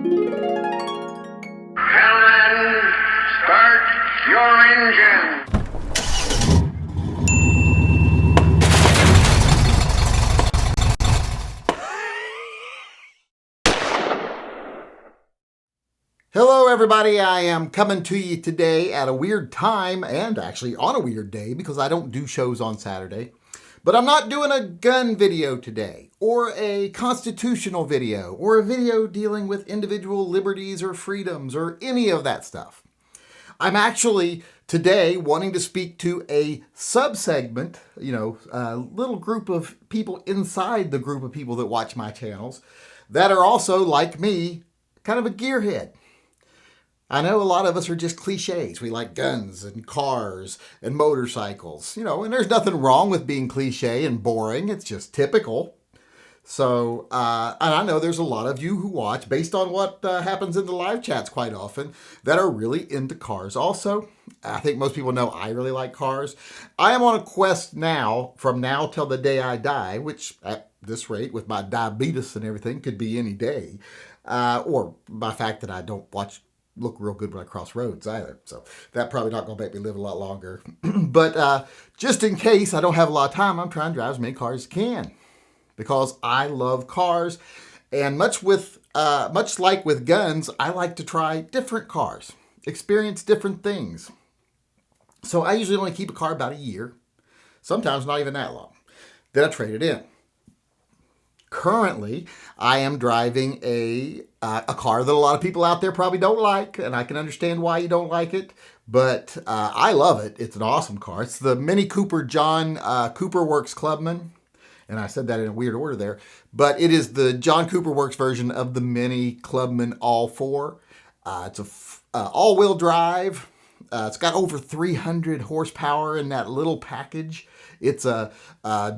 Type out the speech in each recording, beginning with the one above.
Gentlemen, start your engine. Hello everybody, I am coming to you today at a weird time and actually on a weird day because I don't do shows on Saturday. But I'm not doing a gun video today or a constitutional video or a video dealing with individual liberties or freedoms or any of that stuff. I'm actually today wanting to speak to a subsegment, a little group of people inside the group of people that watch my channels that are also, like me, kind of a gearhead. I know a lot of us are just cliches. We like guns and cars and motorcycles, and there's nothing wrong with being cliche and boring. It's just typical. So, and I know there's a lot of you who watch, based on what happens in the live chats quite often, that are really into cars also. I think most people know I really like cars. I am on a quest now, from now till the day I die, which at this rate, with my diabetes and everything, could be any day. Or my fact that I don't look real good when I cross roads either. So that probably not going to make me live a lot longer. But just in case I don't have a lot of time, I'm trying to drive as many cars as I can because I love cars. And much like with guns, I like to try different cars, experience different things. So I usually only keep a car about a year, sometimes not even that long. Then I trade it in. Currently, I am driving a car that a lot of people out there probably don't like, and I can understand why you don't like it, but I love it. It's an awesome car. It's the Mini Cooper John Cooper Works Clubman, and I said that in a weird order there, but it is the John Cooper Works version of the Mini Clubman All 4. It's a all-wheel drive. It's got over 300 horsepower in that little package. It's a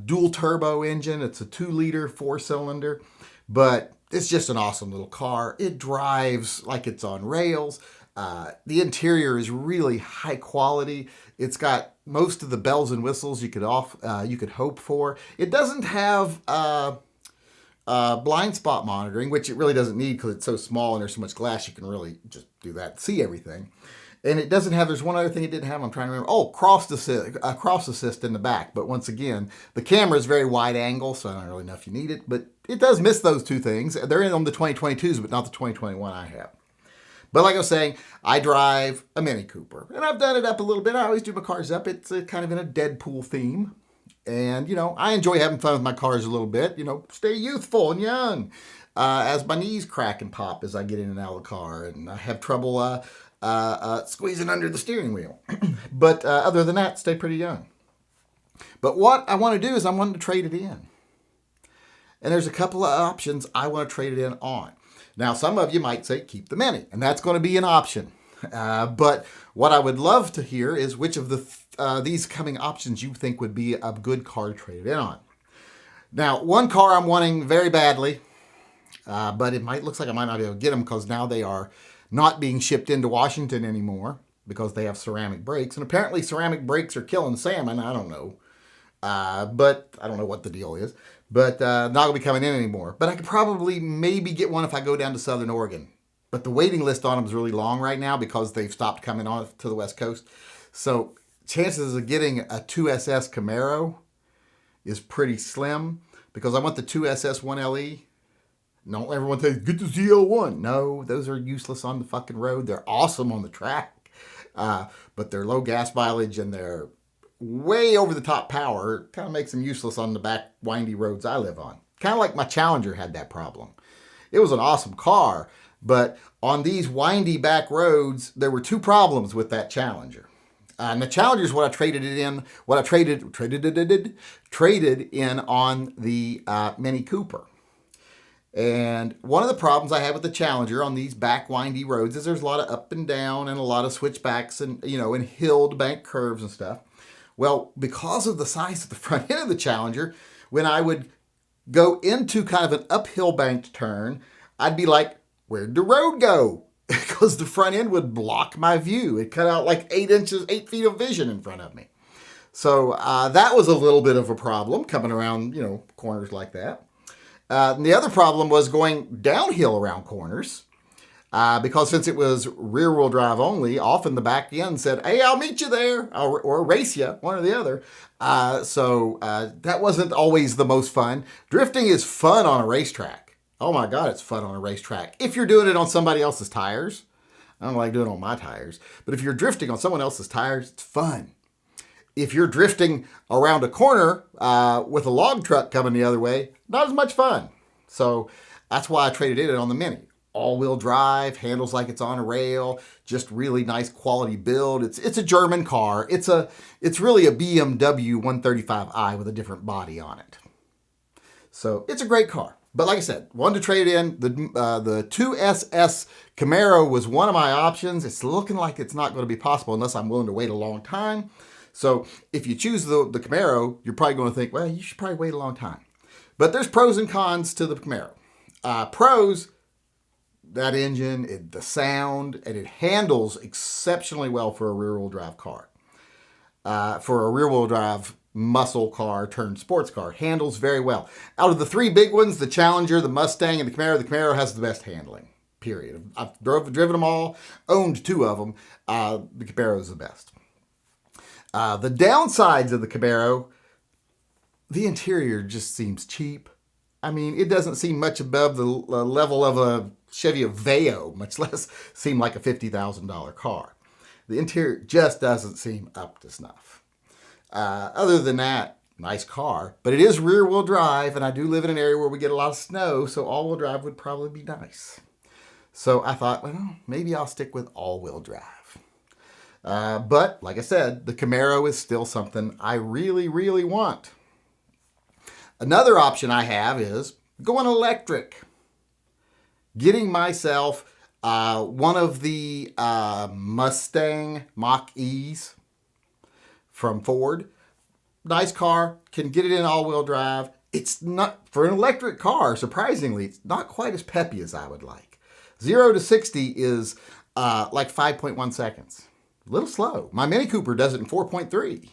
dual turbo engine. It's a 2-liter 4-cylinder, but it's just an awesome little car. It drives like it's on rails. The interior is really high quality. It's got most of the bells and whistles you could hope for. It doesn't have blind spot monitoring, which it really doesn't need because it's so small and there's so much glass you can really just do that, see everything. And it doesn't have, there's one other thing it didn't have, I'm trying to remember. Oh, cross assist in the back. But once again, the camera is very wide angle, so I don't really know if you need it. But it does miss those two things. They're in on the 2022s, but not the 2021 I have. But like I was saying, I drive a Mini Cooper. And I've done it up a little bit. I always do my cars up. It's kind of in a Deadpool theme. And, I enjoy having fun with my cars a little bit. Stay youthful and young. As my knees crack and pop as I get in and out of the car. And I have trouble squeezing under the steering wheel. But other than that, stay pretty young. But what I want to do is I want to trade it in. And there's a couple of options I want to trade it in on. Now, some of you might say, keep the Mini. And that's going to be an option. But what I would love to hear is which of these coming options you think would be a good car to trade it in on. Now, one car I'm wanting very badly, but looks like I might not be able to get them because now they are not being shipped into Washington anymore because they have ceramic brakes. And apparently ceramic brakes are killing salmon. I don't know. But I don't know what the deal is. But not going to be coming in anymore. But I could probably maybe get one if I go down to Southern Oregon. But the waiting list on them is really long right now because they've stopped coming on to the West Coast. So chances of getting a 2SS Camaro is pretty slim because I want the 2SS 1LE. Don't everyone say, get the ZL1. No, those are useless on the fucking road. They're awesome on the track. But they're low gas mileage and they're way over the top power. It kind of makes them useless on the back windy roads I live on. Kind of like my Challenger had that problem. It was an awesome car, but on these windy back roads, there were two problems with that Challenger. And the Challenger is what I traded it in. What I traded in on the Mini Cooper. And one of the problems I have with the Challenger on these back windy roads is there's a lot of up and down and a lot of switchbacks and, and hilled bank curves and stuff. Well, because of the size of the front end of the Challenger, when I would go into kind of an uphill banked turn, I'd be like, where'd the road go? Because the front end would block my view. It cut out like 8 feet of vision in front of me. So that was a little bit of a problem coming around, corners like that. And the other problem was going downhill around corners. because since it was rear-wheel drive only, often the back end said, "Hey, I'll meet you there," or race you, one or the other. So that wasn't always the most fun. Drifting is fun on a racetrack. Oh my God, it's fun on a racetrack. If you're doing it on somebody else's tires. I don't like doing it on my tires. But if you're drifting on someone else's tires, it's fun. If you're drifting around a corner with a log truck coming the other way, not as much fun. So that's why I traded it on the Mini. All-wheel drive, handles like it's on a rail, just really nice quality build. It's a German car. It's really a BMW 135i with a different body on it. So it's a great car. But like I said, wanted to trade in. The 2SS Camaro was one of my options. It's looking like it's not going to be possible unless I'm willing to wait a long time. So if you choose the Camaro, you're probably going to think, well, you should probably wait a long time. But there's pros and cons to the Camaro. Pros, that engine, the sound, and it handles exceptionally well for a rear-wheel drive car. For a rear-wheel drive muscle car turned sports car, handles very well. Out of the three big ones, the Challenger, the Mustang, and the Camaro has the best handling, period. I've driven them all, owned two of them. The Camaro is the best. The downsides of the Camaro, the interior just seems cheap. I mean, it doesn't seem much above the level of a Chevy Aveo, much less seem like a $50,000 car. The interior just doesn't seem up to snuff. Other than that, nice car, but it is rear-wheel drive, and I do live in an area where we get a lot of snow, so all-wheel drive would probably be nice. So I thought, well, maybe I'll stick with all-wheel drive. But like I said, the Camaro is still something I really, really want. Another option I have is going electric. Getting myself one of the Mustang Mach-E's from Ford. Nice car, can get it in all-wheel drive. It's not, for an electric car, surprisingly, it's not quite as peppy as I would like. 0 to 60 is like 5.1 seconds. A little slow. My Mini Cooper does it in 4.3.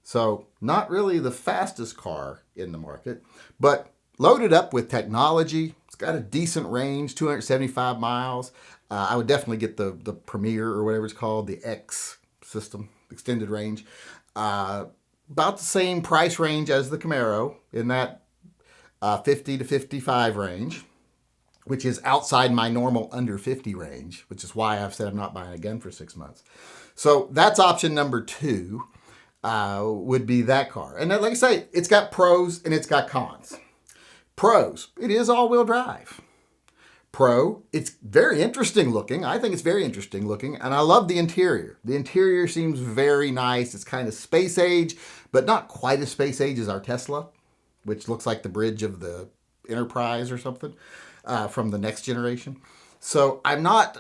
So not really the fastest car in the market, but loaded up with technology. It's got a decent range, 275 miles. I would definitely get the Premier or whatever it's called, the X system, extended range. About the same price range as the Camaro in that 50 to 55 range, which is outside my normal under 50 range, which is why I've said I'm not buying again for 6 months. So that's option number 2, would be that car. And like I say, it's got pros and it's got cons. Pros, it is all-wheel drive. Pro, it's very interesting looking. I think it's very interesting looking, and I love the interior. The interior seems very nice. It's kind of space age, but not quite as space age as our Tesla, which looks like the bridge of the Enterprise or something from the next generation. So I'm not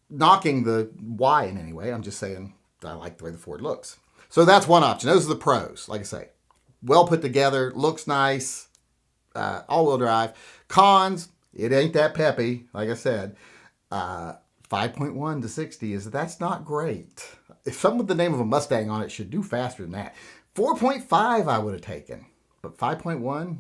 knocking the Y in any way. I'm just saying I like the way the Ford looks. So that's one option. Those are the pros, like I say. Well put together, looks nice, all-wheel drive. Cons, it ain't that peppy, like I said. 5.1 to 60 that's not great. If something with the name of a Mustang on it should do faster than that. 4.5 I would have taken, but 5.1,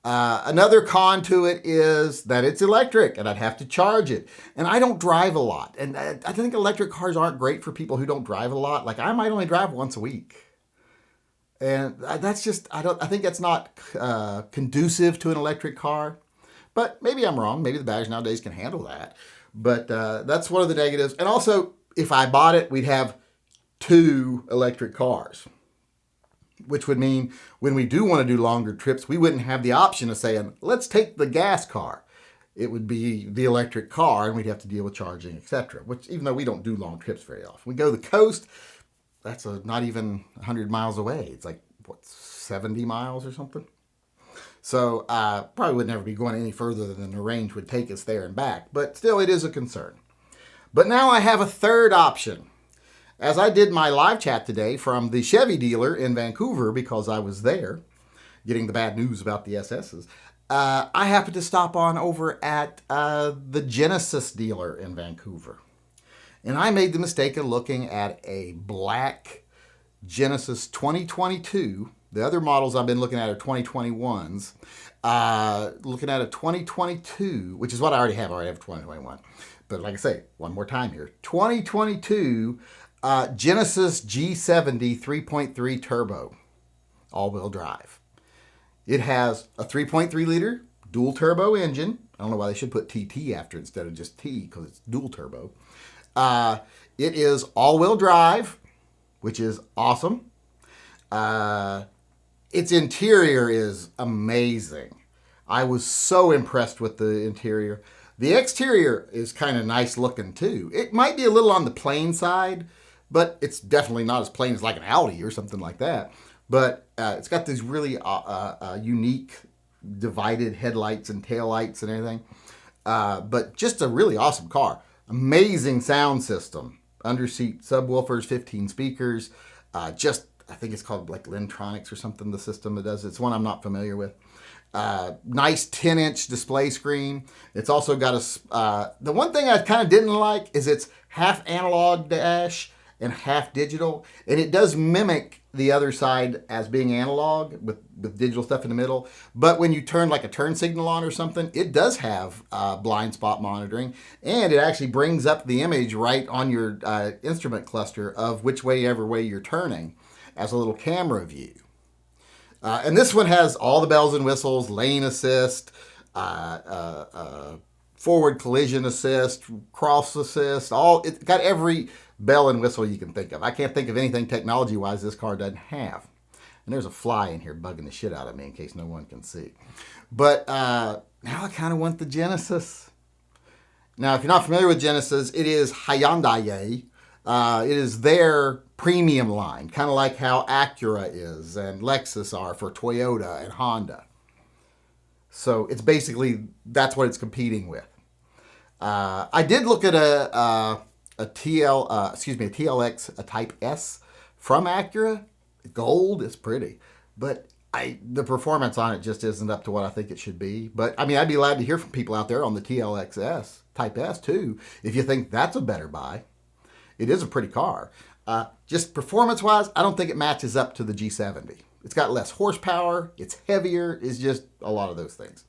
another con to it is that it's electric and I'd have to charge it. And I don't drive a lot. And I think electric cars aren't great for people who don't drive a lot. Like I might only drive once a week. And that's just, I think that's not conducive to an electric car. But maybe I'm wrong. Maybe the batteries nowadays can handle that. But that's one of the negatives. And also, if I bought it, we'd have 2 electric cars. Which would mean when we do want to do longer trips, we wouldn't have the option of saying, let's take the gas car. It would be the electric car, and we'd have to deal with charging, etc. Which, even though we don't do long trips very often. We go to the coast, that's not even 100 miles away. It's like, 70 miles or something? So probably would never be going any further than the range would take us there and back. But still, it is a concern. But now I have a third option. As I did my live chat today from the Chevy dealer in Vancouver, because I was there getting the bad news about the SS's, I happened to stop on over at the Genesis dealer in Vancouver. And I made the mistake of looking at a black Genesis 2022. The other models I've been looking at are 2021s. Looking at a 2022, which is what I already have. I already have 2021. But like I say, one more time here. 2022 Genesis G70 3.3 turbo, all-wheel drive. It has a 3.3 liter dual turbo engine. I don't know why they should put TT after instead of just T, because it's dual turbo. It is all-wheel drive, which is awesome. Its interior is amazing. I was so impressed with the interior. The exterior is kind of nice looking too. It might be a little on the plain side, but it's definitely not as plain as like an Audi or something like that. But it's got these really unique divided headlights and taillights and everything. But just a really awesome car. Amazing sound system. Underseat subwoofers, 15 speakers. I think it's called like Lentronics or something, the system that does it. It's one I'm not familiar with. Nice 10-inch display screen. It's also got the one thing I kind of didn't like is it's half analog dash and half digital. And it does mimic the other side as being analog with digital stuff in the middle. But when you turn like a turn signal on or something, it does have blind spot monitoring. And it actually brings up the image right on your instrument cluster of whichever way you're turning as a little camera view. And this one has all the bells and whistles, lane assist, forward collision assist, cross assist, it's got every bell and whistle you can think of. I can't think of anything technology-wise this car doesn't have. And there's a fly in here bugging the shit out of me in case no one can see. But now I kind of want the Genesis. Now, if you're not familiar with Genesis, it is Hyundai. It is their premium line, kind of like how Acura is and Lexus are for Toyota and Honda. So it's basically, that's what it's competing with. I did look at a TLX, a Type S from Acura. Gold is pretty, but the performance on it just isn't up to what I think it should be. But I mean, I'd be glad to hear from people out there on the TLX Type S too, if you think that's a better buy. It is a pretty car. Just performance-wise, I don't think it matches up to the G70. It's got less horsepower, it's heavier, it's just a lot of those things.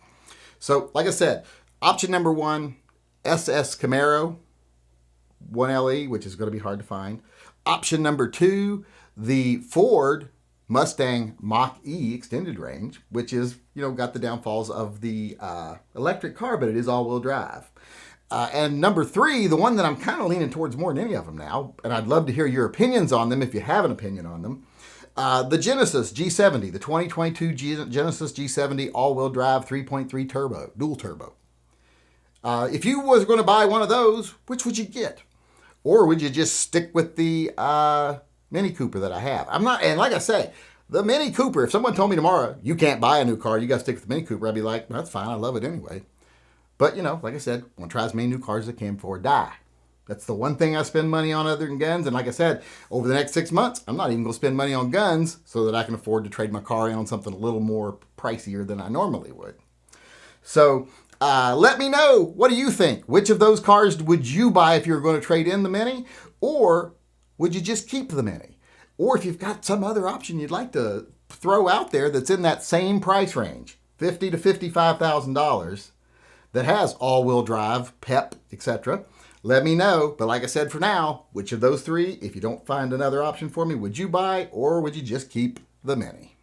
So, like I said, option number 1, SS Camaro 1LE, which is going to be hard to find. Option number 2, the Ford Mustang Mach-E extended range, which is, got the downfalls of the electric car, but it is all-wheel drive. And number 3, the one that I'm kind of leaning towards more than any of them now, and I'd love to hear your opinions on them if you have an opinion on them, the Genesis G70, the 2022 Genesis G70 all-wheel drive 3.3 turbo, dual turbo. If you was going to buy one of those, which would you get? Or would you just stick with the Mini Cooper that I have? And like I say, the Mini Cooper, if someone told me tomorrow, you can't buy a new car, you got to stick with the Mini Cooper, I'd be like, that's fine, I love it anyway. But, like I said, I want to try as many new cars as I can before I die. That's the one thing I spend money on other than guns. And like I said, over the next 6 months, I'm not even going to spend money on guns so that I can afford to trade my car in on something a little more pricier than I normally would. So let me know, what do you think? Which of those cars would you buy if you were going to trade in the Mini? Or would you just keep the Mini? Or if you've got some other option you'd like to throw out there that's in that same price range, $50,000 to $55,000, that has all-wheel drive, PEP, etc., let me know. But like I said, for now, which of those 3, if you don't find another option for me, would you buy, or would you just keep the Mini?